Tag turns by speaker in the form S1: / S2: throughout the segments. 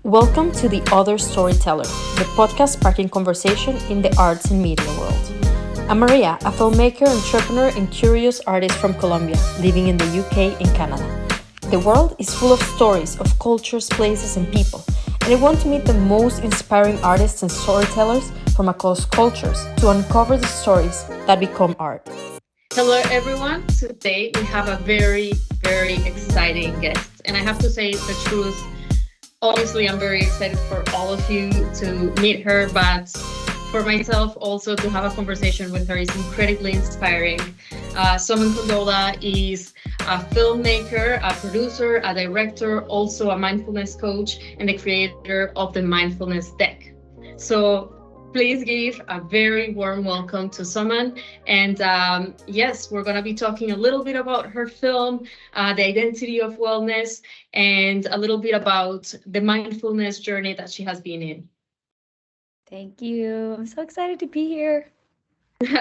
S1: Welcome to The Other Storyteller, the podcast sparking conversation in the arts and media world. I'm Maria, a filmmaker, entrepreneur, and curious artist from Colombia, living in the UK and Canada. The world is full of stories of cultures, places, and people, and I want to meet the most inspiring artists and storytellers from across cultures to uncover the stories that become art. Hello, everyone. Today we have a very exciting guest, and I have to say the truth. Obviously, I'm very excited for all of you to meet her, but for myself also to have a conversation with her is incredibly inspiring. Summan Kandola is a filmmaker, a producer, a director, also a mindfulness coach, and the creator of the Mindfulness Deck. So please give a very warm welcome to Summan. And yes, we're going to be talking a little bit about her film, the identity of wellness, and a little bit about the mindfulness journey that she has been in.
S2: Thank you. I'm so excited to be here.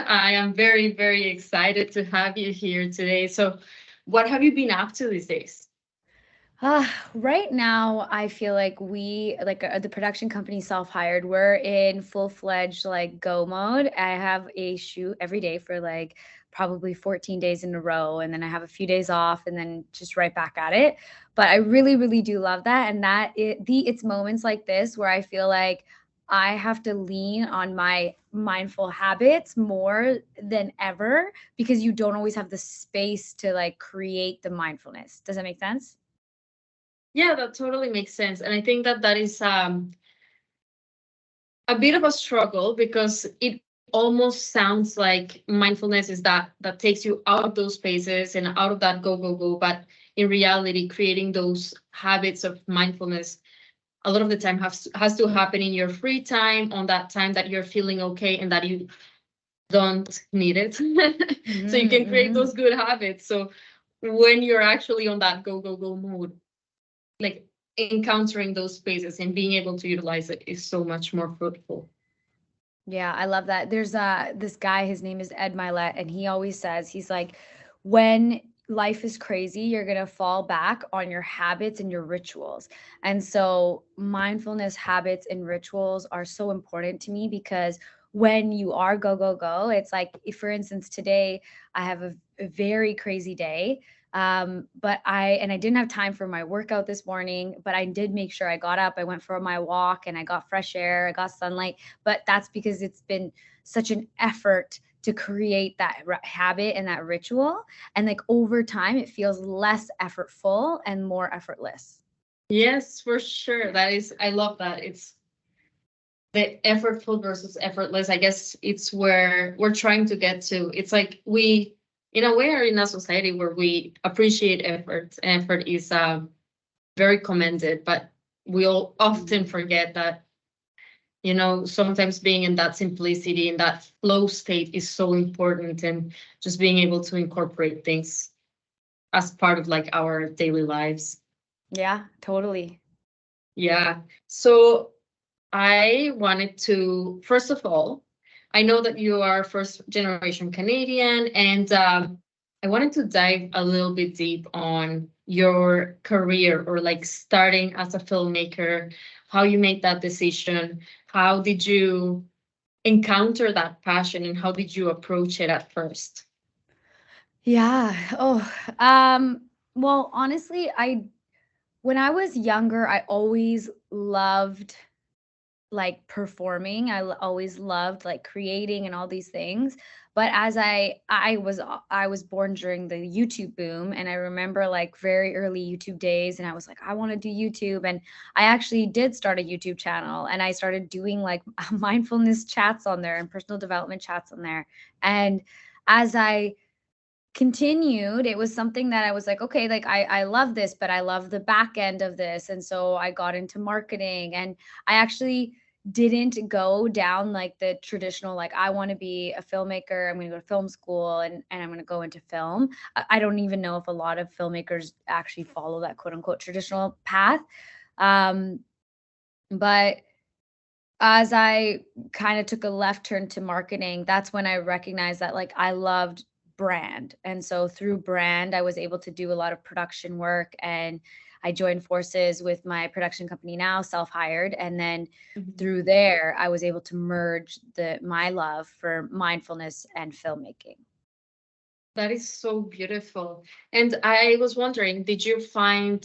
S1: I am very excited to have you here today. So, what have you been up to these days?
S2: Right now, I feel like the production company self-hired, we're in full-fledged like go mode. I have a shoot every day for like probably 14 days in a row, and then I have a few days off and then just right back at it. But I really do love that. And it's moments like this where I feel like I have to lean on my mindful habits more than ever because you don't always have the space to like create the mindfulness. Does that make sense?
S1: Yeah, that totally makes sense. And I think that that is a bit of a struggle because it almost sounds like mindfulness is that takes you out of those spaces and out of that go, but in reality creating those habits of mindfulness a lot of the time has to happen in your free time, on that time that you're feeling okay and that you don't need it. So you can create those good habits. So when you're actually on that go mode, like encountering those spaces and being able to utilize it is so much more fruitful.
S2: Yeah, I love that. There's this guy, his name is Ed Milet, and he always says, he's like, when life is crazy, you're gonna fall back on your habits and your rituals. And so mindfulness habits and rituals are so important to me because when you are go, it's like if, for instance, today I have a very crazy day. But I didn't have time for my workout this morning, but I did make sure I got up, I went for my walk and I got fresh air, I got sunlight. But that's because it's been such an effort to create that habit and that ritual. And like over time, it feels less effortful and more effortless.
S1: Yes, for sure. That is, I love that. It's the effortful versus effortless. I guess it's where we're trying to get to. It's like we, in a way, are in a society where we appreciate effort, and effort is very commended, but we all often forget that, sometimes being in that simplicity, in that flow state is so important, and just being able to incorporate things as part of like our daily lives.
S2: Yeah, totally.
S1: Yeah. So I wanted to, first of all, I know that you are first generation Canadian, and I wanted to dive a little bit deep on your career or like starting as a filmmaker, how you made that decision, how did you encounter that passion, and how did you approach it at first?
S2: Yeah. Well, honestly, when I was younger, I always loved like performing. Always loved like creating and all these things. But as I was born during the YouTube boom, and I remember like very early YouTube days, and I was like, I want to do YouTube. And I actually did start a YouTube channel, and I started doing like mindfulness chats on there and personal development chats on there. And as I continued, it was something that I was like, okay, like I love this, but I love the back end of this. And so I got into marketing, and I actually didn't go down like the traditional, like I want to be a filmmaker, I'm going to go to film school, and I'm going to go into film. I don't even know if a lot of filmmakers actually follow that quote unquote traditional path. Um, but as I kind of took a left turn to marketing, that's when I recognized that like I loved brand. And so through brand, I was able to do a lot of production work, and I joined forces with my production company now, self-hired, and then
S3: Mhm.
S2: through there I was able to merge my love for mindfulness and filmmaking.
S3: That is so beautiful. And I was wondering, did you find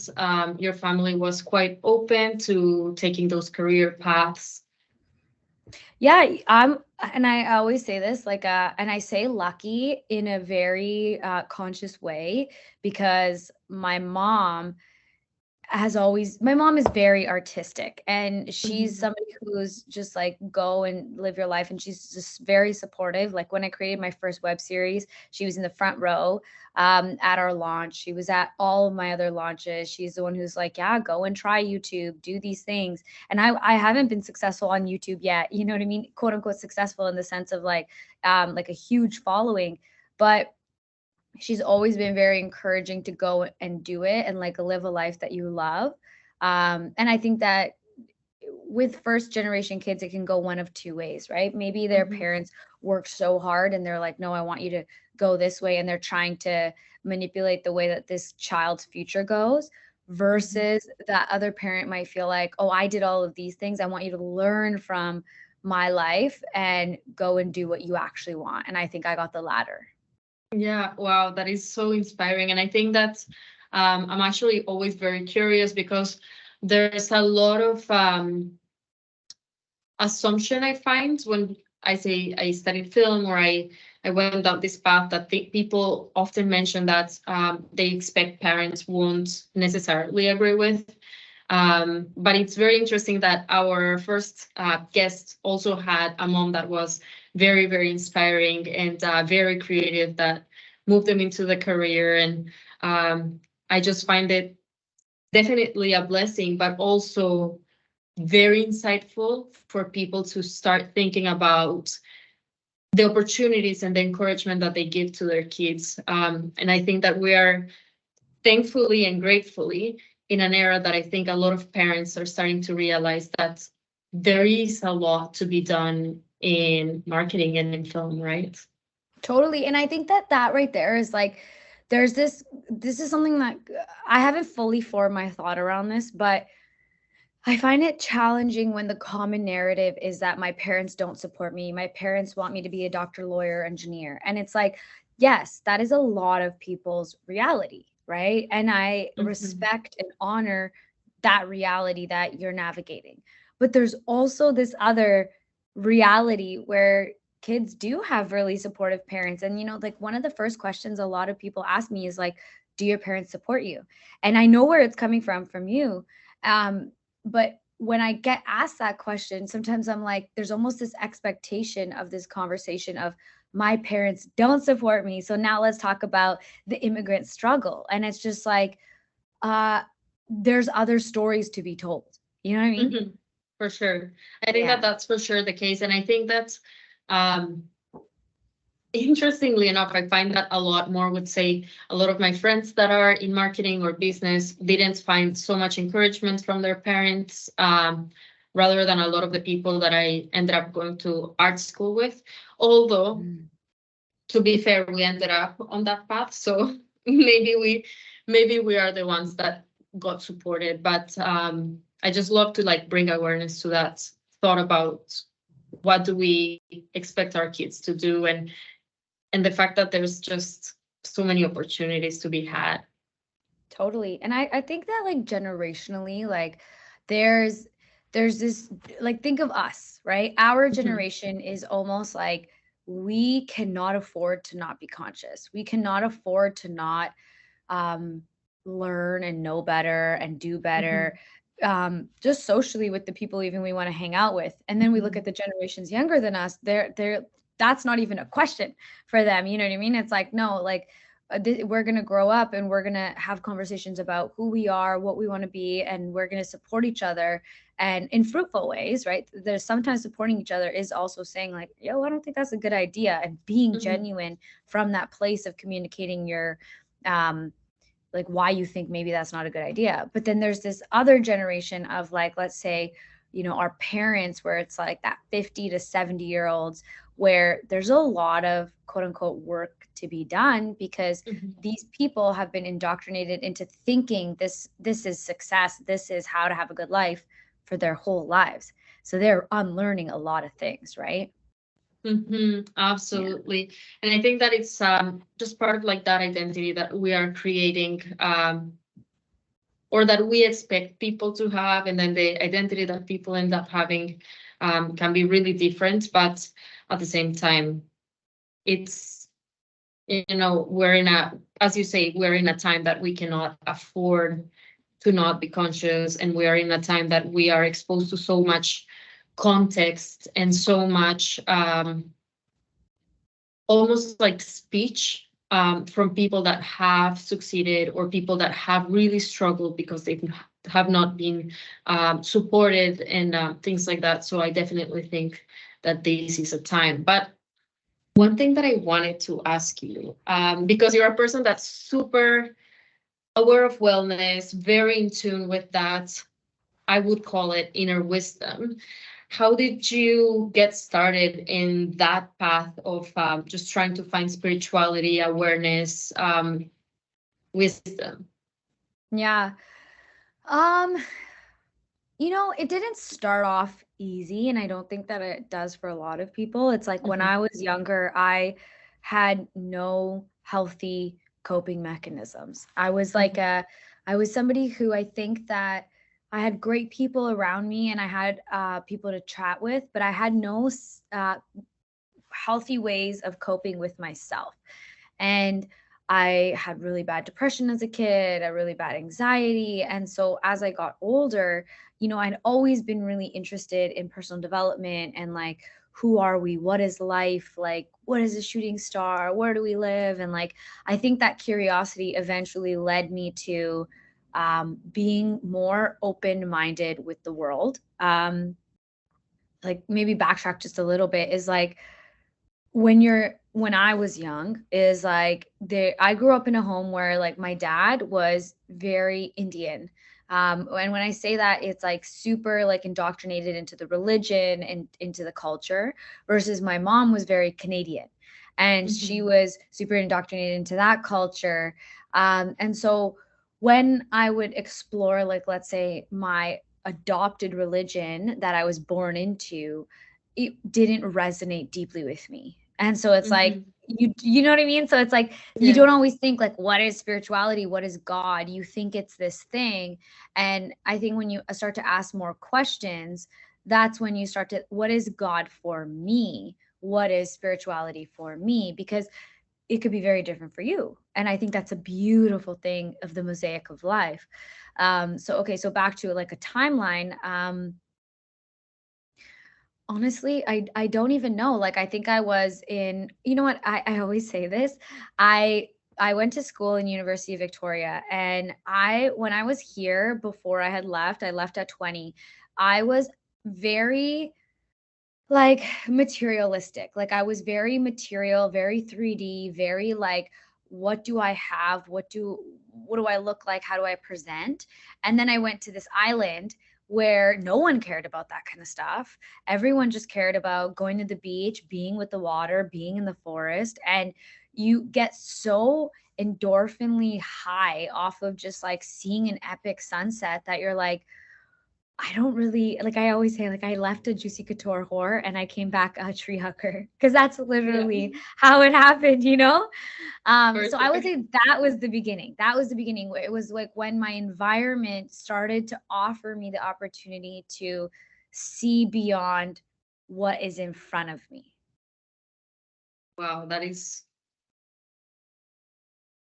S3: your family was quite open to taking those career paths?
S2: Yeah, and I always say this, like, and I say lucky in a very conscious way, because my mom is very artistic, and she's
S3: Mhm.
S2: somebody who's just like, go and live your life, and she's just very supportive. Like, when I created my first web series, she was in the front row at our launch. She was at all of my other launches. She's the one who's like, yeah, go and try YouTube, do these things. And I haven't been successful on YouTube yet, you know what I mean, quote unquote successful in the sense of like a huge following, but she's always been very encouraging to go and do it and like live a life that you love. And I think that with first generation kids, it can go one of two ways, right? Maybe their
S3: Mhm.
S2: parents work so hard and they're like, no, I want you to go this way. And they're trying to manipulate the way that this child's future goes.
S3: Mhm.
S2: Versus that other parent might feel like, oh, I did all of these things. I want you to learn from my life and go and do what you actually want. And I think I got the latter.
S3: Yeah, wow, that is so inspiring. And I think that I'm actually always very curious because there's a lot of assumption I find when I say I studied film or I went down this path that people often mention that they expect parents won't necessarily agree with. But it's very interesting that our first guest also had a mom that was very, very inspiring and very creative that moved them into the career. And I just find it definitely a blessing, but also very insightful for people to start thinking about the opportunities and the encouragement that they give to their kids. And I think that we are thankfully and gratefully in an era that I think a lot of parents are starting to realize that there is a lot to be done in marketing and in film, right?
S2: Totally. And I think that that right there is like, this is something that I haven't fully formed my thought around this, but I find it challenging when the common narrative is that my parents don't support me. My parents want me to be a doctor, lawyer, engineer. And it's like, yes, that is a lot of people's reality, right? And I
S3: Mhm.
S2: respect and honor that reality that you're navigating. But there's also this other reality where kids do have really supportive parents. And, like, one of the first questions a lot of people ask me is like, do your parents support you? And I know where it's coming from you. But when I get asked that question, sometimes I'm like, there's almost this expectation of this conversation of, my parents don't support me. So now let's talk about the immigrant struggle. And it's just like, uh, there's other stories to be told. You know what I mean?
S3: Mhm. For sure. I think that
S2: Yeah.
S3: that's for sure the case. And I think that um, interestingly enough, I find that a lot more would say a lot of my friends that are in marketing or business didn't find so much encouragement from their parents, rather than a lot of the people that I ended up going to art school with. Although,
S2: Mm.
S3: to be fair, we ended up on that path, so maybe we are the ones that got supported. But I just love to like bring awareness to that thought about what do we expect our kids to do and the fact that there's just so many opportunities to be had.
S2: Totally. And I think that, like, generationally, like, there's there's this, like, think of us, right? Our
S3: Mhm.
S2: generation is almost like, we cannot afford to not be conscious. We cannot afford to not um learn and know better and do better,
S3: Mhm.
S2: just socially with the people even we want to hang out with. And then we look at
S3: Mhm.
S2: the generations younger than us, they're that's not even a question for them, you know what I mean? It's like, no, like, we're going to grow up and we're going to have conversations about who we are, what we want to be, and we're going to support each other, and in fruitful ways, right? There's sometimes supporting each other is also saying like, yo, I don't think that's a good idea, and being
S3: Mhm.
S2: genuine from that place of communicating your um like, why you think maybe that's not a good idea. But then there's this other generation of, like, let's say, our parents, where it's like that 50 to 70 year olds where there's a lot of quote unquote work to be done because
S3: Mhm.
S2: these people have been indoctrinated into thinking this is success, this is how to have a good life for their whole lives. So they're unlearning a lot of things, right? Yeah.
S3: Absolutely. And I think that it's just part of like that identity that we are creating, or that we expect people to have, and then the identity that people end up having can be really different. But at the same time, it's, we're in a, as you say, we're in a time that we cannot afford to not be conscious, and we are in a time that we are exposed to so much context and so much almost like speech from people that have succeeded, or people that have really struggled because they have not been supported, and things like that. So I definitely think that this is a time. But one thing that I wanted to ask you, because you're a person that's super aware of wellness, very in tune with that, I would call it inner wisdom. How did you get started in that path of just trying to find spirituality, awareness, wisdom?
S2: Yeah. Um, it didn't start off easy, and I don't think that it does for a lot of people. It's like when
S3: Mhm.
S2: I was younger, I had no healthy coping mechanisms.
S3: Mhm.
S2: I was somebody who I think that I had great people around me and I had people to chat with, but I had no healthy ways of coping with myself. And I had really bad depression as a kid, a really bad anxiety. And so as I got older, I'd always been really interested in personal development and like, who are we? What is life? Like, what is a shooting star? Where do we live? And like, I think that curiosity eventually led me to being more open minded with the world. Like, maybe backtrack just a little bit is like, when I was young is like I grew up in a home where like my dad was very Indian. And when I say that, it's like super like indoctrinated into the religion and into the culture, versus my mom was very Canadian and she
S3: Mhm.
S2: was super indoctrinated into that culture. And so when I would explore, like, let's say my adopted religion that I was born into, it didn't resonate deeply with me. And so it's like
S3: Mhm.
S2: you know what I mean? So it's like you
S3: Yeah.
S2: don't always think like what is spirituality? What is God? You think it's this thing. And I think when you start to ask more questions, that's when you start to, what is God for me? What is spirituality for me? Because it could be very different for you. And I think that's a beautiful thing of the mosaic of life. So okay, so back to like a timeline. Honestly, I don't even know. Like, I think I was in, you know what? I always say this. I I went to school in University of Victoria, and when I was here before I left at 20. I was very like materialistic. Like, I was very material, very 3D, very like, what do I have? What do I look like? How do I present? And then I went to this island where no one cared about that kind of stuff. Everyone just cared about going to the beach, being with the water, being in the forest. And you get so endorphinly high off of just like seeing an epic sunset that you're like, I don't really like, I always say, like, I left a Juicy Couture whore and I came back a tree hugger, because that's
S3: Yeah.
S2: literally how it happened, you know?
S3: For
S2: So I would
S3: sure.
S2: say that was the beginning. That was the beginning where it was like when my environment started to offer me the opportunity to see beyond what is in front of me.
S3: Wow, that is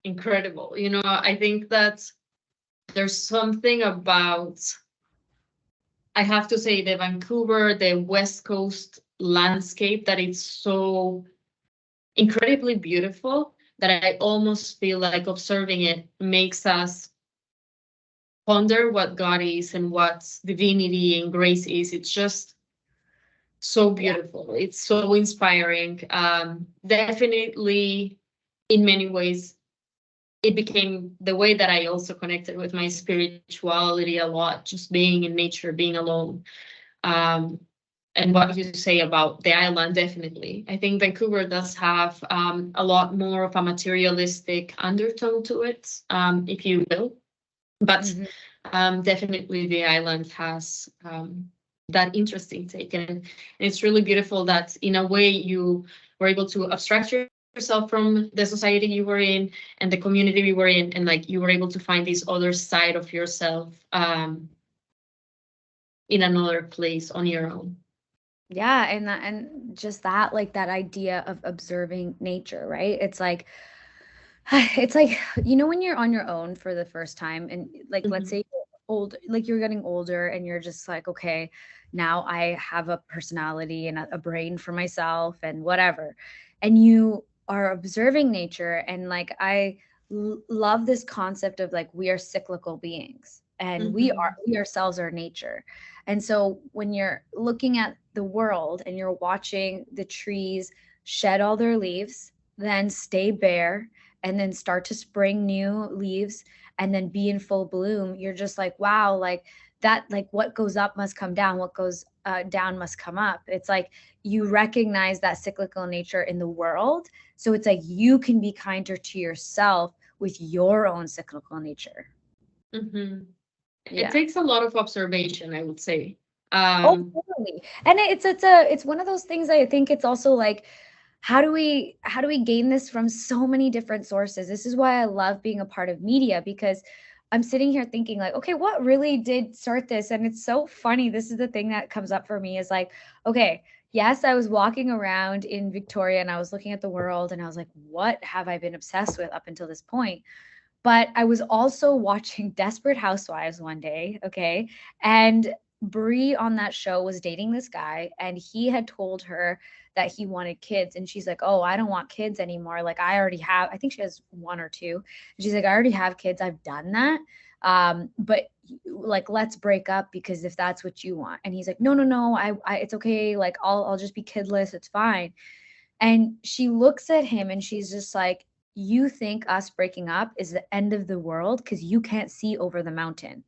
S3: incredible. I think that there's something about, I have to say, the Vancouver, the West Coast landscape, that it's so incredibly beautiful that I almost feel like observing it makes us ponder what God is and what divinity and grace is. It's just so
S2: Yeah.
S3: beautiful. It's so inspiring. Definitely, in many ways, it became the way that I also connected with my spirituality a lot, just being in nature, being alone. Um, and what you say about the island, definitely. I think Vancouver does have a lot more of a materialistic undertone to it, if you will. But definitely the island has that interesting take. And it's really beautiful that in a way you were able to abstract yourself from the society you were in and the community we were in, and like you were able to find this other side of yourself in another place on your own.
S2: Yeah, and just that, like that idea of observing nature, right? It's like it's like, you know, when you're on your own for the first time, and like let's say you're old, like you're getting older and you're just like, okay, now I have a personality and a brain for myself and whatever. And you are observing nature, and like love this concept of like we are cyclical beings, and we ourselves are nature. And so when you're looking at the world and you're watching the trees shed all their leaves, then stay bare, and then start to spring new leaves, and then be in full bloom, you're just like, wow, like that, like what goes up must come down, what goes down must come up. It's like you recognize that cyclical nature in the world, so it's like you can be kinder to yourself with your own cyclical nature.
S3: It takes a lot of observation, I would say.
S2: Totally. And it's one of those things. I think it's also like, how do we gain this from so many different sources? This is why I love being a part of media, because I'm sitting here thinking like, okay, what really did start this? And it's so funny. This is the thing that comes up for me is like, okay, yes, I was walking around in Victoria and I was looking at the world and I was like, what have I been obsessed with up until this point? But I was also watching Desperate Housewives one day, okay? And Brie on that show was dating this guy, and he had told her that he wanted kids. And she's like, oh, I don't want kids anymore. Like, I already have, I think she has one or two. And she's like, I already have kids. I've done that. But like, let's break up, because if that's what you want. And he's like, no, no, no, I it's okay. Like, I'll just be kidless. It's fine. And she looks at him and she's just like, you think us breaking up is the end of the world because you can't see over the mountain,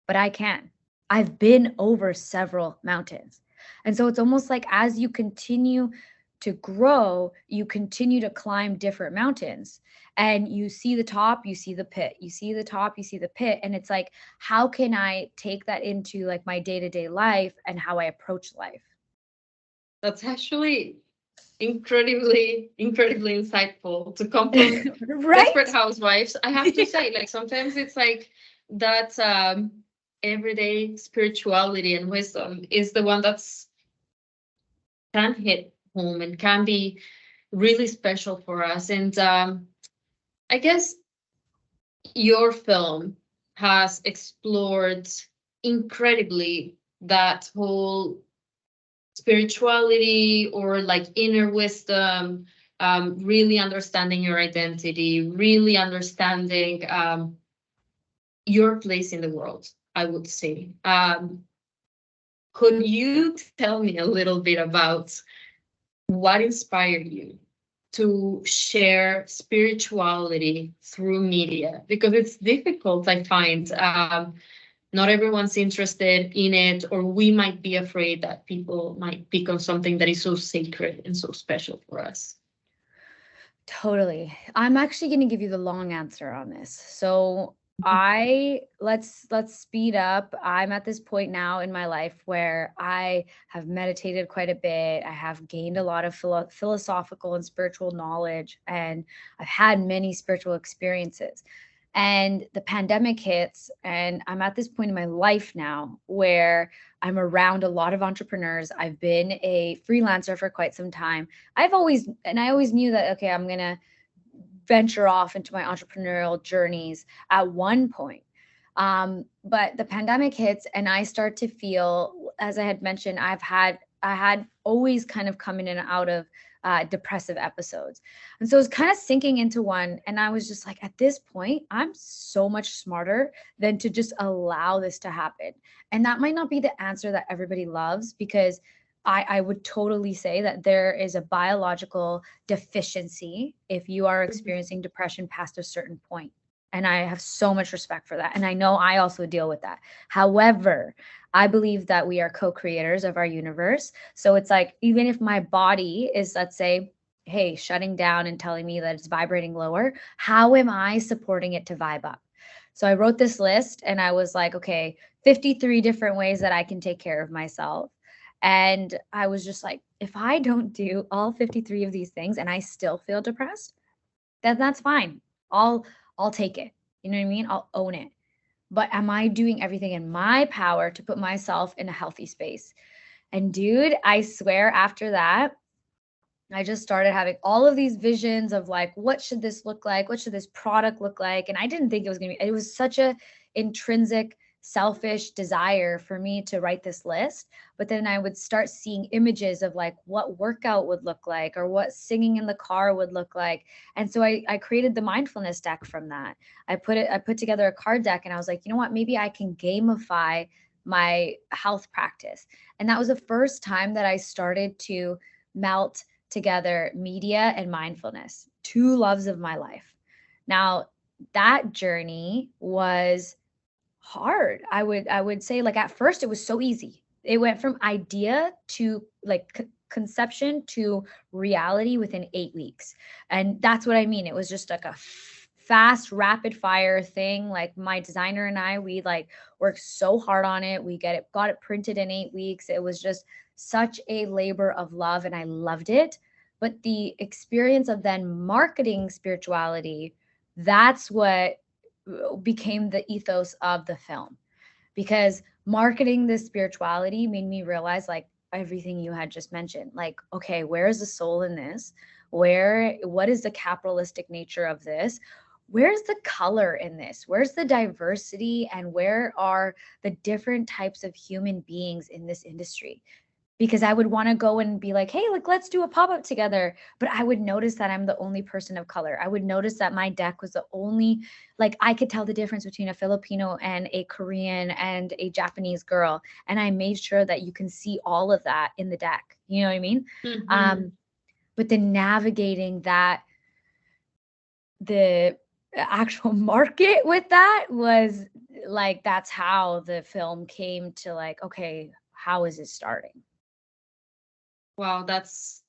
S2: but I can. I've been over several mountains. And so it's almost like as you continue to grow, you continue to climb different mountains, and you see the top, you see the pit, you see the top, you see the pit. And it's like, how can I take that into like my day-to-day life and how I approach life?
S3: That's actually incredibly insightful to come from
S2: right?
S3: Desperate Housewives. I have to say, like sometimes it's like that everyday spirituality and wisdom is the one that's can hit home and can be really special for us. And I guess your film has explored incredibly that whole spirituality or like inner wisdom, really understanding your identity, really understanding your place in the world, I would say. Could you tell me a little bit about what inspired you to share spirituality through media? Because it's difficult, I find. Not everyone's interested in it, or we might be afraid that people might pick on something that is so sacred and so special for us.
S2: Totally. I'm actually going to give you the long answer on this. So let's speed up. I'm at this point now in my life where I have meditated quite a bit. I have gained a lot of philosophical and spiritual knowledge, and I've had many spiritual experiences. And the pandemic hits, and I'm at this point in my life now where I'm around a lot of entrepreneurs. I've been a freelancer for quite some time. I always knew that, okay, I'm going to venture off into my entrepreneurial journeys at one point. But the pandemic hits, and I start to feel, as I had mentioned, I had always kind of come in and out of depressive episodes. And so it was kind of sinking into one. And I was just like, at this point, I'm so much smarter than to just allow this to happen. And that might not be the answer that everybody loves, because I would totally say that there is a biological deficiency if you are experiencing depression past a certain point. And I have so much respect for that. And I know I also deal with that. However, I believe that we are co-creators of our universe. So it's like, even if my body is, let's say, hey, shutting down and telling me that it's vibrating lower, how am I supporting it to vibe up? So I wrote this list and I was like, okay, 53 different ways that I can take care of myself. And I was just like, if I don't do all 53 of these things and I still feel depressed, then that's fine. I'll I'll take it. You know what I mean? I'll own it. But am I doing everything in my power to put myself in a healthy space? And dude, I swear after that, I just started having all of these visions of like, what should this look like? What should this product look like? And I didn't think it was going to be, it was such a intrinsic, selfish desire for me to write this list. But then I would start seeing images of like what workout would look like or what singing in the car would look like. And so I created the mindfulness deck from that. I put together a card deck and I was like, you know what, maybe I can gamify my health practice. And that was the first time that I started to melt together media and mindfulness, two loves of my life. Now, that journey was hard. I would say, like, at first it was so easy. It went from idea to like conception to reality within 8 weeks. And that's what I mean. It was just like a fast rapid fire thing. Like my designer and I, we like worked so hard on it. We got it printed in 8 weeks. It was just such a labor of love and I loved it. But the experience of then marketing spirituality, that's what became the ethos of the film. Because marketing this spirituality made me realize, like, everything you had just mentioned, like, okay, where is the soul in this? What is the capitalistic nature of this? Where's the color in this? Where's the diversity? And where are the different types of human beings in this industry? Because I would want to go and be like, hey, like, let's do a pop-up together. But I would notice that I'm the only person of color. I would notice that my deck was the only, like, I could tell the difference between a Filipino and a Korean and a Japanese girl. And I made sure that you can see all of that in the deck. You know what I mean?
S3: Mhm.
S2: But then navigating that, the actual market with that was like, that's how the film came to, like, okay, how is it starting?
S3: Wow,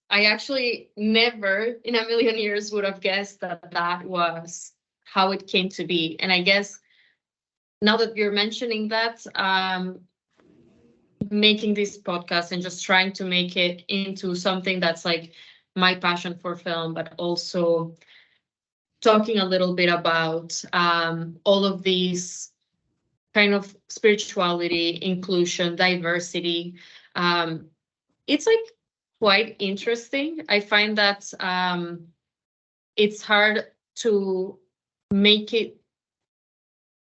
S3: I actually never in a million years would have guessed that that was how it came to be. And I guess now that you're mentioning that, making this podcast and just trying to make it into something that's like my passion for film, but also talking a little bit about all of these kind of spirituality, inclusion, diversity. It's like quite interesting. I find that it's hard to make it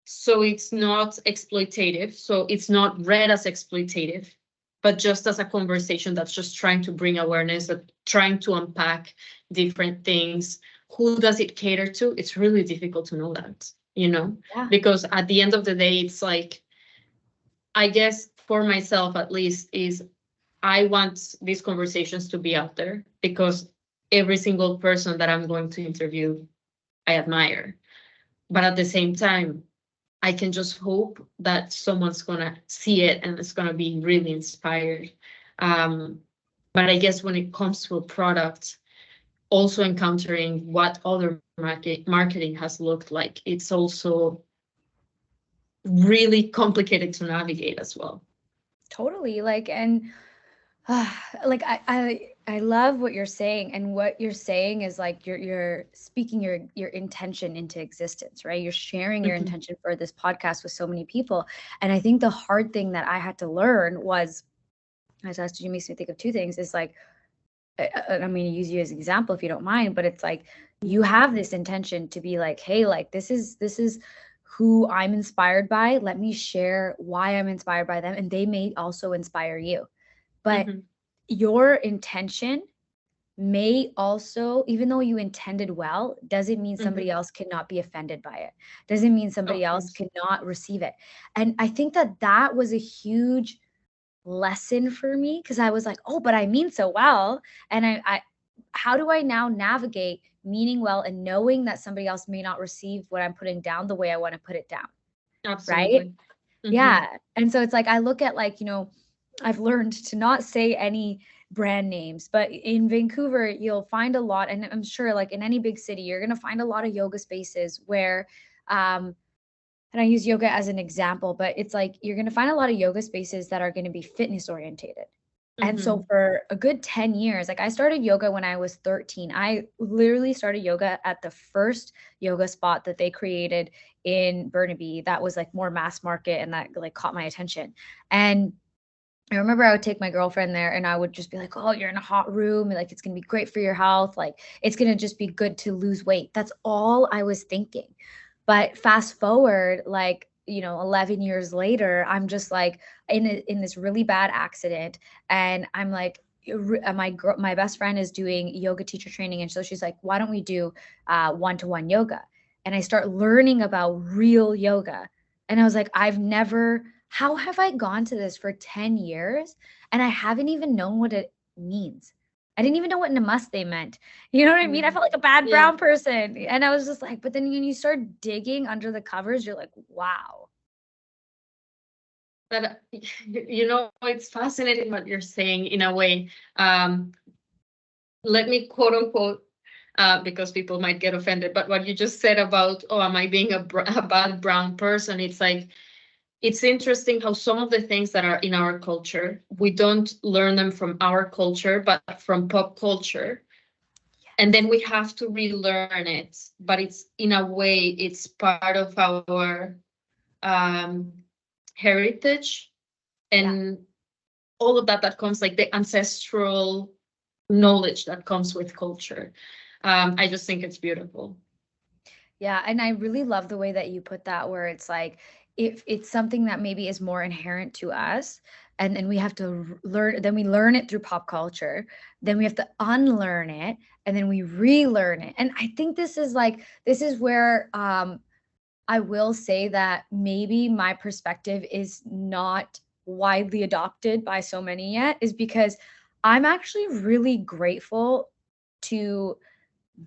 S3: so it's not exploitative, so it's not read as exploitative, but just as a conversation that's just trying to bring awareness, that trying to unpack different things. Who does it cater to? It's really difficult to know that,
S2: Yeah.
S3: because at the end of the day, it's like, I guess for myself at least, is I want these conversations to be out there because every single person that I'm going to interview, I admire. But at the same time, I can just hope that someone's going to see it and it's going to be really inspired. But I guess when it comes to a product, also encountering what other marketing has looked like, it's also really complicated to navigate as well.
S2: Totally. Like, and like, I love what you're saying. And what you're saying is like, you're speaking your intention into existence, right? You're sharing your
S3: Mhm.
S2: intention for this podcast with so many people. And I think the hard thing that I had to learn was, as you makes me think of two things, is like, I'm going to use you as an example if you don't mind, but it's like, you have this intention to be like, hey, like, this is who I'm inspired by. Let me share why I'm inspired by them. And they may also inspire you. But
S3: Mhm.
S2: your intention may also, even though you intended well, doesn't mean somebody else cannot be offended by it. Doesn't mean somebody
S3: Of
S2: else
S3: course.
S2: cannot receive it. And I think that that was a huge lesson for me, because I was like, oh, but I mean so well. And I how do I now navigate meaning well and knowing that somebody else may not receive what I'm putting down the way I want to put it down? Right.
S3: Absolutely. Mm-hmm.
S2: Yeah. And so it's like, I look at like, I've learned to not say any brand names, but in Vancouver, you'll find a lot. And I'm sure like in any big city, you're going to find a lot of yoga spaces where, and I use yoga as an example, but it's like you're going to find a lot of yoga spaces that are going to be fitness orientated. And
S3: Mm-hmm.
S2: so for a good 10 years, like I started yoga when I was 13. I literally started yoga at the first yoga spot that they created in Burnaby that was like more mass market and that like caught my attention. And I remember I would take my girlfriend there and I would just be like, oh, you're in a hot room. Like, it's going to be great for your health. Like, it's going to just be good to lose weight. That's all I was thinking. But fast forward, like, 11 years later, I'm just like in this really bad accident. And I'm like, my best friend is doing yoga teacher training. And so she's like, why don't we do one-to-one yoga? And I start learning about real yoga. And I was like, how have I gone to this for 10 years and I haven't even known what it means? I didn't even know what namaste meant. You know what I mean? I felt like a bad
S3: Yeah.
S2: brown person. And I was just like, but then when you start digging under the covers, you're like, wow.
S3: But it's fascinating what you're saying in a way. Let me quote unquote, because people might get offended, but what you just said about, oh, am I being a bad brown person? It's like, it's interesting how some of the things that are in our culture, we don't learn them from our culture, but from pop culture. And then we have to relearn it. But it's in a way, it's part of our heritage
S2: Yeah.
S3: and all of that comes like the ancestral knowledge that comes with culture. I just think it's beautiful.
S2: Yeah, and I really love the way that you put that, where it's like if it's something that maybe is more inherent to us, and then we have to learn, then we learn it through pop culture, then we have to unlearn it, and then we relearn it. And I think this is where I will say that maybe my perspective is not widely adopted by so many yet, is because I'm actually really grateful to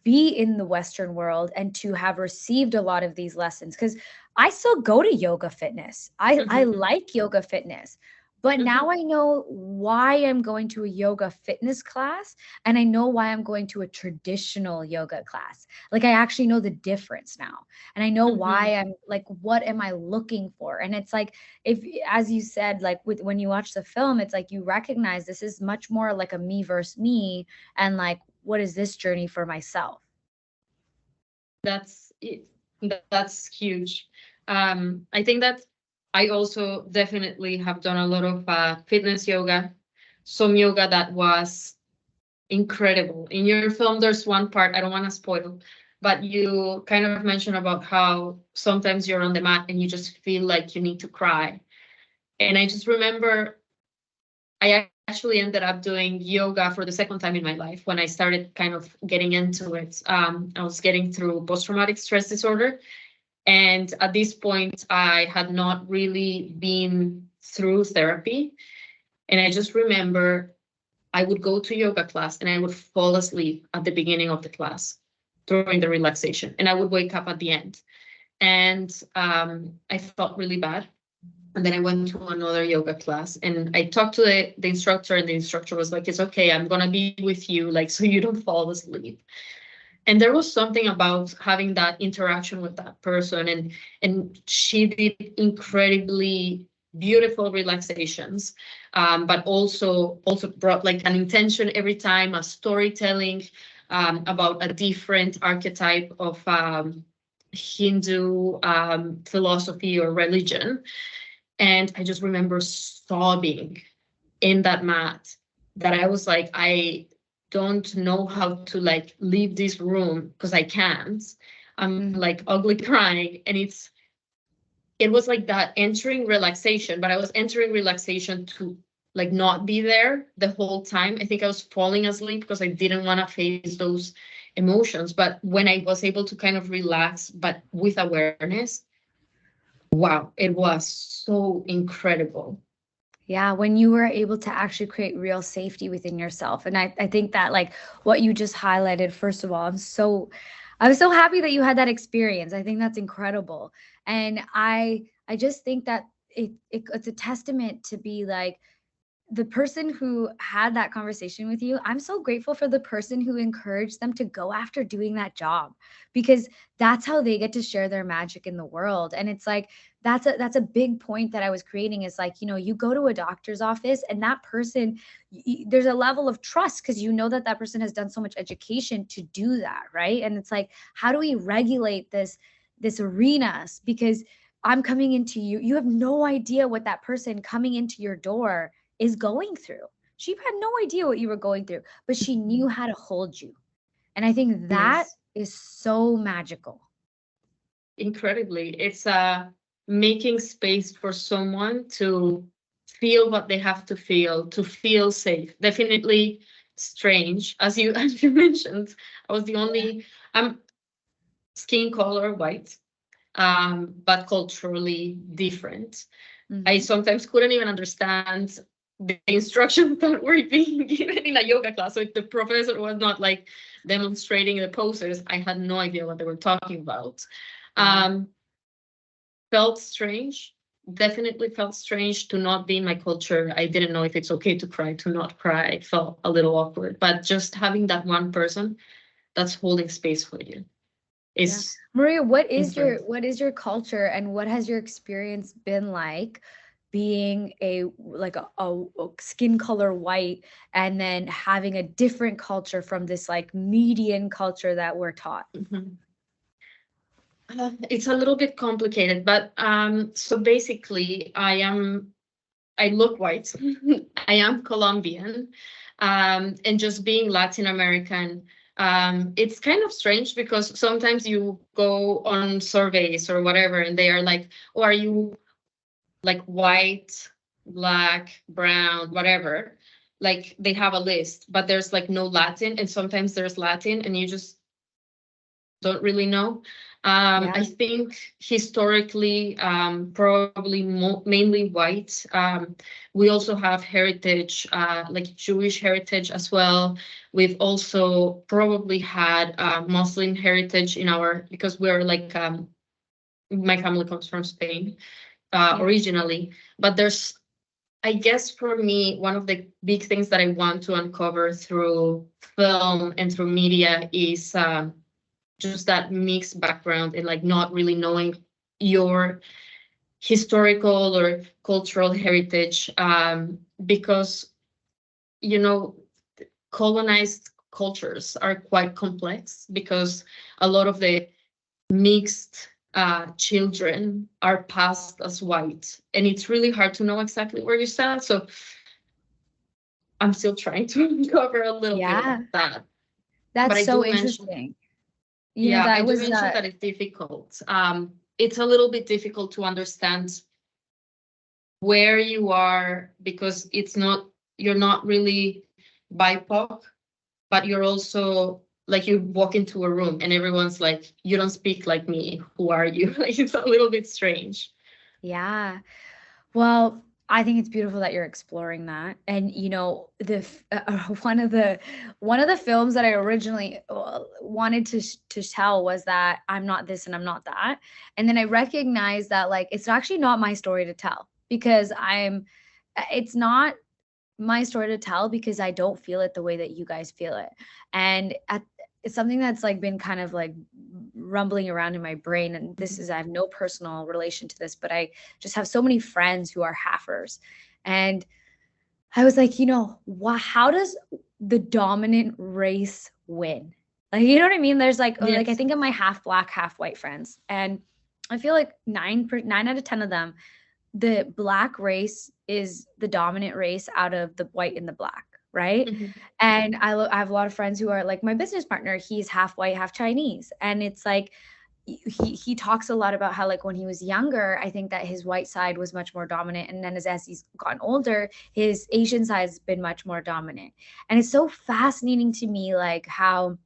S2: be in the Western world and to have received a lot of these lessons, because I still go to yoga fitness. I
S3: Mhm,
S2: like yoga fitness, but
S3: mhm.
S2: now I know why I'm going to a yoga fitness class and I know why I'm going to a traditional yoga class. Like, I actually know the difference now. And I know
S3: Mhm.
S2: why I'm like, what am I looking for? And it's like, if, as you said, like when you watch the film, it's like you recognize this is much more like a me versus me, and like, what is this journey for myself?
S3: That's it. That's huge. I think that I also definitely have done a lot of fitness yoga, some yoga that was incredible. In your film, there's one part, I don't want to spoil, but you kind of mentioned about how sometimes you're on the mat and you just feel like you need to cry. And I just remember I actually ended up doing yoga for the second time in my life when I started kind of getting into it. I was getting through post-traumatic stress disorder. And at this point, I had not really been through therapy. And I just remember I would go to yoga class and I would fall asleep at the beginning of the class during the relaxation. And I would wake up at the end. And I felt really bad. And then I went to another yoga class and I talked to the instructor, and the instructor was like, it's okay, I'm going to be with you, like, so you don't fall asleep. And there was something about having that interaction with that person. And she did incredibly beautiful relaxations, but also brought like an intention every time, a storytelling about a different archetype of Hindu philosophy or religion. And I just remember sobbing in that mat, that I was like, I don't know how to like leave this room because I can't. I'm
S2: Mhm.
S3: like ugly crying. And it was like that entering relaxation, but I was entering relaxation to like not be there the whole time. I think I was falling asleep because I didn't want to face those emotions. But when I was able to kind of relax, but with awareness, wow, it was so incredible.
S2: Yeah, when you were able to actually create real safety within yourself. And I think that like what you just highlighted, first of all, I'm so happy that you had that experience. I think that's incredible. And I just think that it's a testament to be like, the person who had that conversation with you, I'm so grateful for the person who encouraged them to go after doing that job, because that's how they get to share their magic in the world. And it's like, that's a big point that I was creating, is like, you go to a doctor's office and that person, there's a level of trust because you know that that person has done so much education to do that, right? And it's like, how do we regulate this arenas? Because I'm coming into you, you have no idea what that person coming into your door is going through. She had no idea what you were going through, but she knew how to hold you. And I think that
S3: Yes,
S2: is so magical.
S3: incredibly. It's making space for someone to feel what they have to feel safe. Definitely strange, as you as you mentioned. I was the only. I'm skin color white, but culturally different. I
S2: Mhm.
S3: sometimes couldn't even understand the instructions that were being given in a yoga class. So if the professor was not like demonstrating the poses, I had no idea what they were talking about.
S2: Yeah.
S3: Um, Felt strange. Definitely felt strange to not be in my culture. I didn't know if it's okay to cry, to not cry. It felt a little awkward. But just having that one person that's holding space for you
S2: Yeah.
S3: is
S2: Maria,
S3: incredible.
S2: what is your culture, and what has your experience been like being a like a skin color white, and then having a different culture from this like median culture that we're taught?
S3: Mhm. It's a little bit complicated, but so basically, I look white. I am Colombian, and just being Latin American, it's kind of strange because sometimes you go on surveys or whatever, and they are like, "Oh, are you like white, black, brown, whatever?" Like they have a list, but there's like no Latin, and sometimes there's Latin, and you just don't really know. I
S2: Yeah.
S3: think historically, probably mainly white. We also have heritage, like Jewish heritage as well. We've also probably had Muslim heritage in our, because we're like, my family comes from Spain
S2: Yeah.
S3: originally, but there's, I guess for me, one of the big things that I want to uncover through film and through media is just that mixed background and like not really knowing your historical or cultural heritage, because you know colonized cultures are quite complex because a lot of the mixed children are passed as white, and it's really hard to know exactly where you stand. So I'm still trying to uncover a little bit of
S2: Yeah.
S3: that, but
S2: That's
S3: I
S2: so
S3: do mention.
S2: interesting.
S3: Yeah, I
S2: That
S3: do
S2: was
S3: mention that it's difficult. It's a little bit difficult to understand where you are because it's not, you're not really BIPOC, but you're also like you walk into a room and everyone's like, you don't speak like me. Who are you? Like it's a little bit strange.
S2: yeah. Well, I think it's beautiful that you're exploring that. And one of the films that I originally wanted to tell was that I'm not this and I'm not that. And then I recognized that like it's actually not my story to tell, because it's not my story to tell because I don't feel it the way that you guys feel it. And it's something that's like been kind of like rumbling around in my brain. And this is, I have no personal relation to this, but I just have so many friends who are halfers. And I was like, how does the dominant race win? Like, you know what I mean? There's like I
S3: Yes.
S2: think of my half black, half white friends, and I feel like 9 out of 10 of them, the black race is the dominant race out of the white and the black, right?
S3: Mhm.
S2: And I have a lot of friends who are like my business partner. He's half white, half Chinese, and it's like he talks a lot about how like when he was younger, I think that his white side was much more dominant, and then as he's gotten older, his Asian side has been much more dominant. And it's so fascinating to me, like how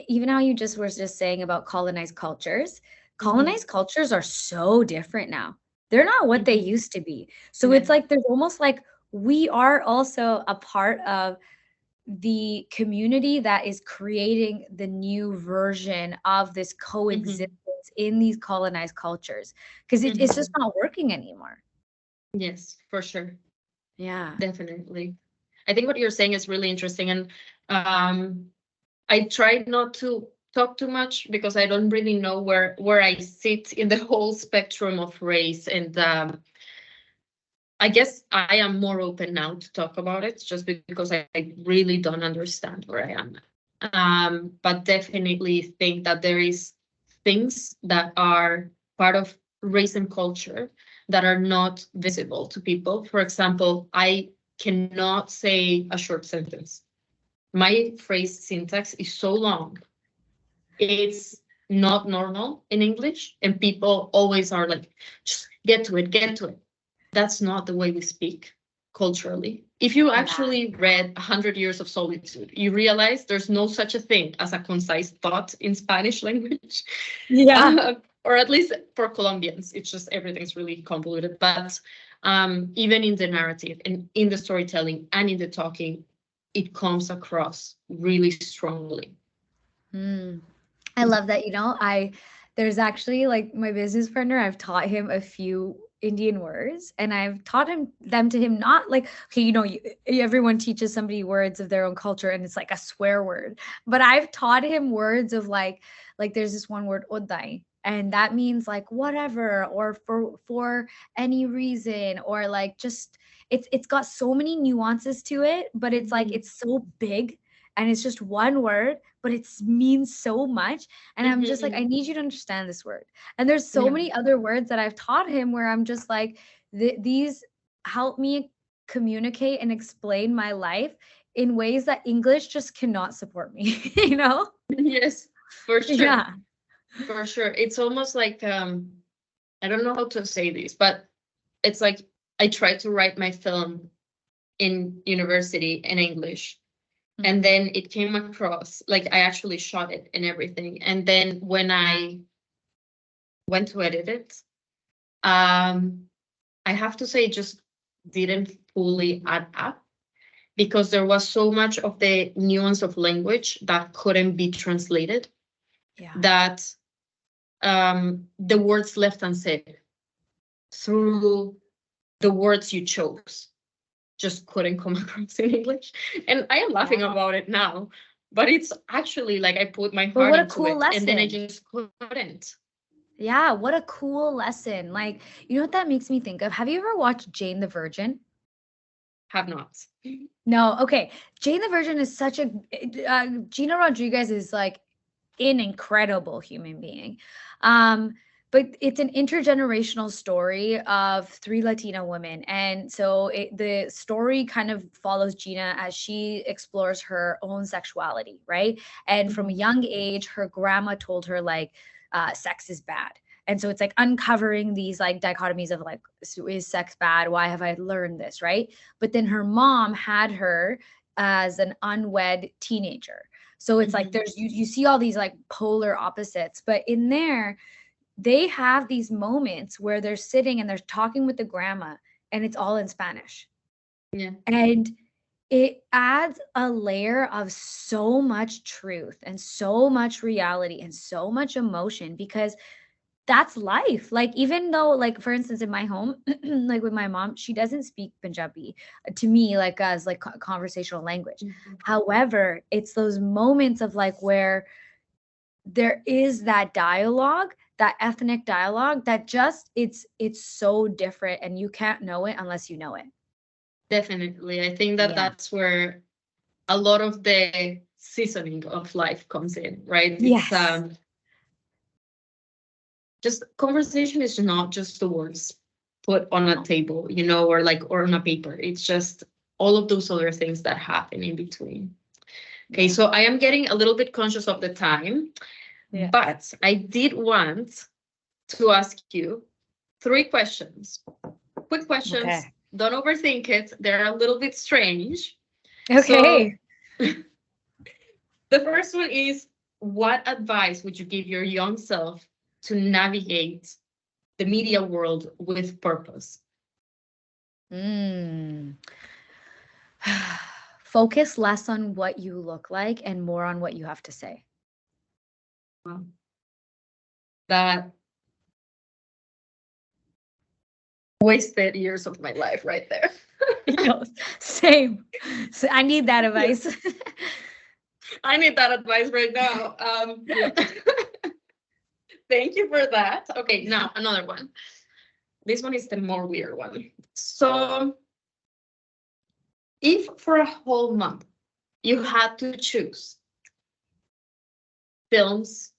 S2: even how you just were just saying about
S3: Mhm.
S2: colonized cultures are so different now. They're not what they
S3: Mhm.
S2: used to be. So
S3: Yeah.
S2: it's like there's almost like we are also a part of the community that is creating the new version of this coexistence
S3: Mhm.
S2: adults in these colonized cultures, because it's just not working anymore.
S3: Yes, for sure.
S2: Yeah.
S3: Definitely. I think what you're saying is really interesting. And I try not to talk too much because I don't really know where I sit in the whole spectrum of race. And I guess I am more open now to talk about it just because I really don't understand where I am. But definitely think that there is things that are part of race and culture that are not visible to people. For example, I cannot say a short sentence. My phrase syntax is so long. It's not normal in English, and people always are like, just get to it, get to it. That's not the way we speak culturally. If you actually read 100 Years of Solitude, you realize there's no such a thing as a concise thought in Spanish language.
S2: Yeah.
S3: Or at least for Colombians, it's just everything's really convoluted. But even in the narrative and in the storytelling and in the talking, it comes across really strongly.
S2: I love that. There's actually, like, my business partner, I've taught him a few Indian words, and I've taught them to him, not like, okay, everyone teaches somebody words of their own culture and it's like a swear word, but I've taught him words of like there's this one word, odai, and that means like whatever, or for any reason, or like just it's got so many nuances to it, but it's like it's so big and it's just one word, but it means so much. And I'm just like, I need you to understand this word. And there's so many other words that I've taught him where I'm just like, these help me communicate and explain my life in ways that English just cannot support me,
S3: Yes, for sure.
S2: Yeah.
S3: For sure. It's almost like, I don't know how to say this, but it's like I tried to write my film in university in English. And then it came across, like I actually shot it and everything. And then when I went to edit it, I have to say it just didn't fully add up because there was so much of the nuance of language that couldn't be translated.
S2: Yeah.
S3: That the words left unsaid through the words you chose just couldn't come across in English. And I am laughing about it now, but it's actually like I put my heart
S2: what a
S3: into
S2: cool
S3: it,
S2: lesson.
S3: and then I just couldn't.
S2: Yeah, what a cool lesson. Like, you know what that makes me think of? Have you ever watched Jane the Virgin?
S3: Have not.
S2: No, okay. Jane the Virgin is such a Gina Rodriguez is like an incredible human being. But it's an intergenerational story of 3 Latina women. And so the story kind of follows Gina as she explores her own sexuality, right? And from a young age, her grandma told her like sex is bad. And so it's like uncovering these like dichotomies of like, is sex bad? Why have I learned this, right? But then her mom had her as an unwed teenager. So it's like there's you see all these like polar opposites, but in there they have these moments where they're sitting and they're talking with the grandma and it's all in Spanish.
S3: Yeah.
S2: And it adds a layer of so much truth and so much reality and so much emotion, because that's life. Like, even though, like, for instance, in my home, like with my mom, she doesn't speak Punjabi to me, like as like conversational language. However, it's those moments of like where there is that dialogue, that ethnic dialogue, that just it's so different, and you can't know it unless you know it.
S3: Definitely. I think that that's where a lot of the seasoning of life comes in, right?
S2: Yes.
S3: It's just conversation is not just the words put on a table, or on a paper. It's just all of those other things that happen in between. Okay, so I am getting a little bit conscious of the time, but I did want to ask you 3 questions. Quick questions. Okay. Don't overthink it. They're a little bit strange.
S2: Okay.
S3: So, the first one is, what advice would you give your young self to navigate the media world with purpose?
S2: Focus less on what you look like and more on what you have to say.
S3: Wow. that wasted years of my life right there.
S2: Same. So I need that advice.
S3: I need that advice right now. Yeah. Thank you for that. Okay, now another one. This one is the more weird one. So, if for a whole month you had to choose films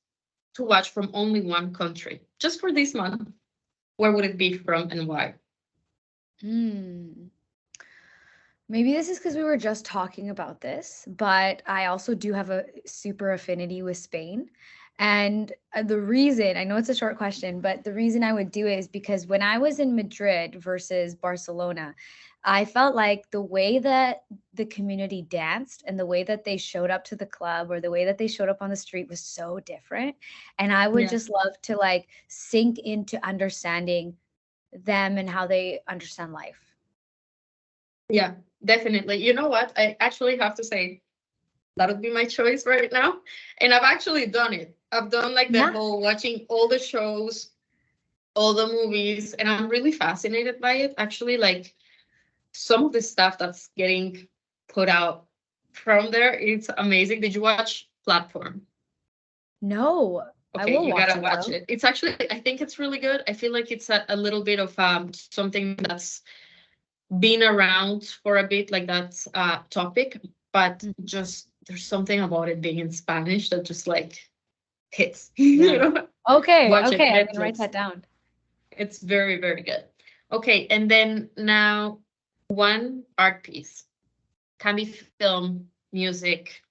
S3: to watch from only one country, just for this month, where would it be from and why?
S2: Maybe this is because we were just talking about this, but I also do have a super affinity with Spain. And the reason, I know it's a short question, but the reason I would do it is because when I was in Madrid versus Barcelona, I felt like the way that the community danced and the way that they showed up to the club or the way that they showed up on the street was so different. And I would just love to like sink into understanding them and how they understand life.
S3: Yeah, definitely. You know what? I actually have to say that would be my choice right now. And I've actually done it. I've done like the whole watching all the shows, all the movies, and I'm really fascinated by it. Actually, like some of the stuff that's getting put out from there, it's amazing. Did you watch Platform?
S2: No.
S3: Okay, you gotta watch it. It's actually, I think it's really good. I feel like it's a little bit of something that's been around for a bit, like that topic, but just there's something about it being in Spanish that just like hits. You know?
S2: Okay,
S3: Watch
S2: okay,
S3: it,
S2: I'm gonna write that down.
S3: It's very, very good. Okay, and then now one art piece. Can be film, music,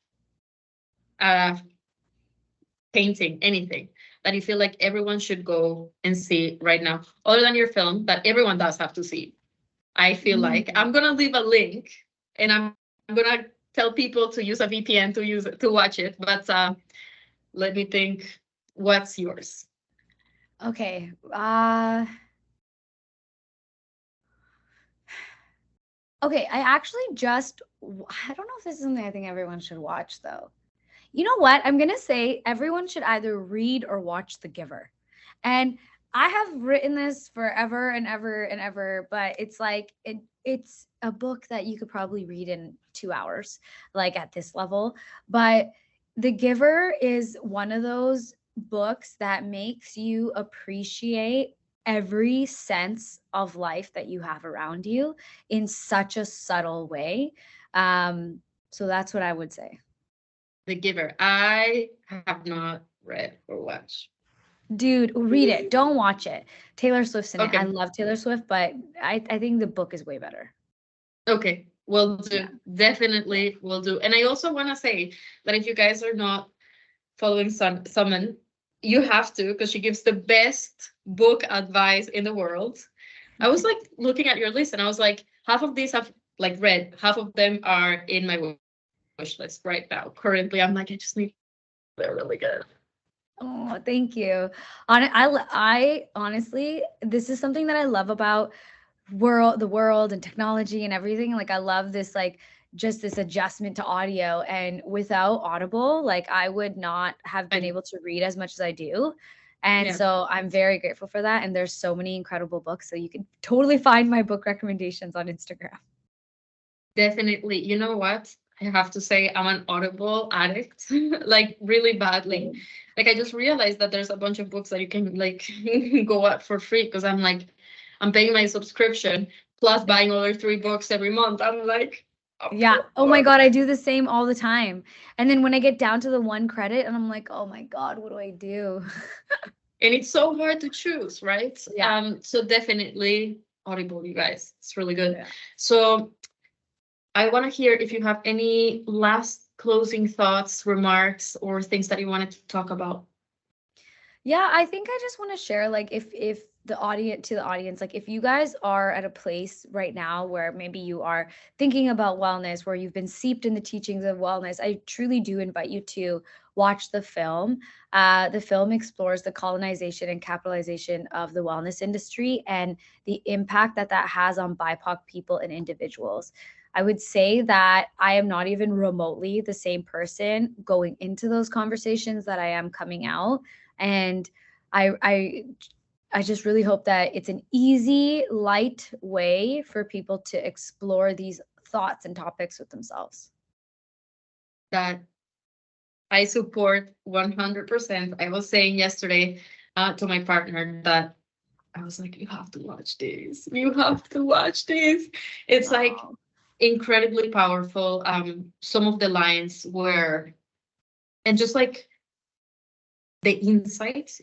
S3: painting, anything that you feel like everyone should go and see right now, other than your film that everyone does have to see. I feel like I'm gonna leave a link, and I'm gonna tell people to use a VPN to watch it. But let me think. What's yours?
S2: Okay. Okay, I actually I don't know if this is something I think everyone should watch though. You know what? I'm going to say everyone should either read or watch The Giver. And I have written this forever and ever and ever, but it's like it's a book that you could probably read in 2 hours, like at this level. But The Giver is one of those books that makes you appreciate every sense of life that you have around you in such a subtle way. So that's what I would say.
S3: The Giver. I have not read or watched.
S2: Dude, read it. Don't watch it. Taylor Swift's in it.
S3: Okay.
S2: I love Taylor Swift, but I think the book is way better.
S3: Okay, will do. Definitely will do. And I also want to say that if you guys are not following Summan, you have to, because she gives the best book advice in the world. I was like looking at your list and I was like, half of these I've like read, half of them are in my wish list right now. Currently, I'm like, I just need, they're really good.
S2: Oh, thank you. I honestly, this is something that I love about the world and technology and everything. Like I love this, like just this adjustment to audio. And without Audible, like I would not have been able to read as much as I do. And so I'm very grateful for that. And there's so many incredible books. So you can totally find my book recommendations on Instagram.
S3: Definitely. You know what? I have to say I'm an Audible addict, like really badly. Like I just realized that there's a bunch of books that you can like go out for free because I'm paying my subscription plus buying other 3 books every month. I'm like,
S2: yeah. Oh my God. I do the same all the time. And then when I get down to the 1 credit and I'm like, oh my God, what do I do?
S3: And it's so hard to choose, right?
S2: Yeah.
S3: So definitely Audible, you guys. It's really good. Yeah. So I want to hear if you have any last closing thoughts, remarks, or things that you wanted to talk about.
S2: Yeah, I think I just want to share, like, if the audience, like, if you guys are at a place right now where maybe you are thinking about wellness, where you've been steeped in the teachings of wellness, I truly do invite you to watch the film. The film explores the colonization and capitalization of the wellness industry and the impact that has on BIPOC people and individuals. I would say that I am not even remotely the same person going into those conversations that I am coming out. And I just really hope that it's an easy, light way for people to explore these thoughts and topics with themselves.
S3: That I support 100%. I was saying yesterday to my partner that I was like, you have to watch this. You have to watch this. It's like
S2: Wow.
S3: incredibly powerful. Some of the lines were, and just like the insights,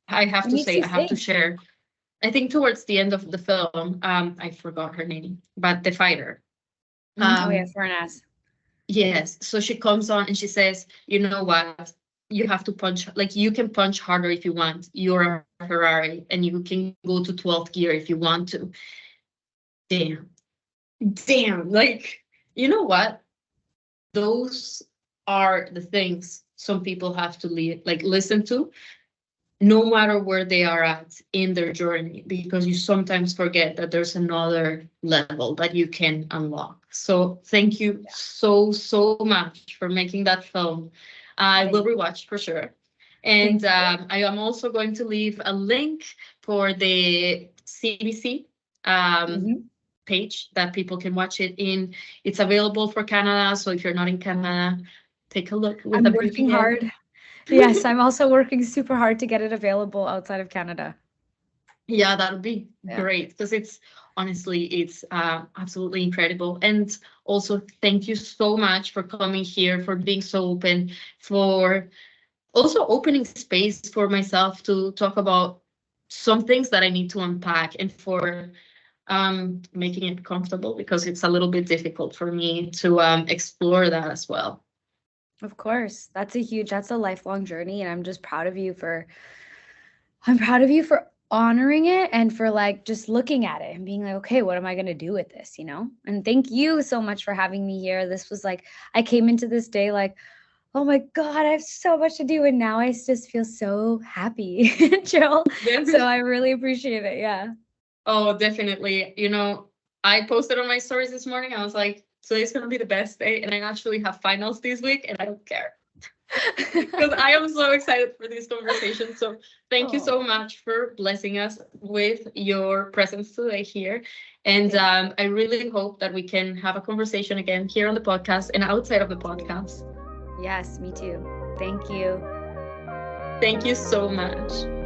S3: I have
S2: It
S3: to
S2: makes
S3: say,
S2: you
S3: I have to
S2: think.
S3: share. I think towards the end of the film, I forgot her name, but the fighter.
S2: Oh yeah,
S3: Um,
S2: Furnace.
S3: yes. So she comes on and she says, you know what? You have to punch, like you can punch harder if you want. You're a Ferrari and you can go to 12th gear if you want to. Damn. Damn. Like, you know what? Those are the things some people have to listen to, no matter where they are at in their journey, because you sometimes forget that there's another level that you can unlock. So thank you so much for making that film. I will
S2: Thank
S3: rewatch for sure. And
S2: you.
S3: I am also going to leave a link for the CBC
S2: Mhm.
S3: page that people can watch it in. It's available for Canada, so if you're not in Canada, take a look with a
S2: I'm working
S3: VPN.
S2: hard. Yes, I'm also working super hard to get it available outside of Canada.
S3: Yeah, that would be
S2: Yeah.
S3: great because it's absolutely incredible. And also, thank you so much for coming here, for being so open, for also opening space for myself to talk about some things that I need to unpack, and for making it comfortable, because it's a little bit difficult for me to explore that as well.
S2: Of course. That's a lifelong journey, and I'm proud of you for honoring it and for like just looking at it and being like, okay, what am I going to do with this, you know? And thank you so much for having me here. This was like, I came into this day like, oh my God, I have so much to do. And now I just feel so happy and chill. So I really appreciate it. Yeah.
S3: Oh, definitely. I posted on my stories this morning. I was like, today's going to be the best day. And I actually have finals this week and I don't care because I am so excited for this conversation. So thank you so
S2: Oh,
S3: much for blessing us with your presence today here. And
S2: thank
S3: I really hope that we can have a conversation again here on the podcast and outside of the podcast.
S2: Yes, me too. Thank you.
S3: Thank you so much.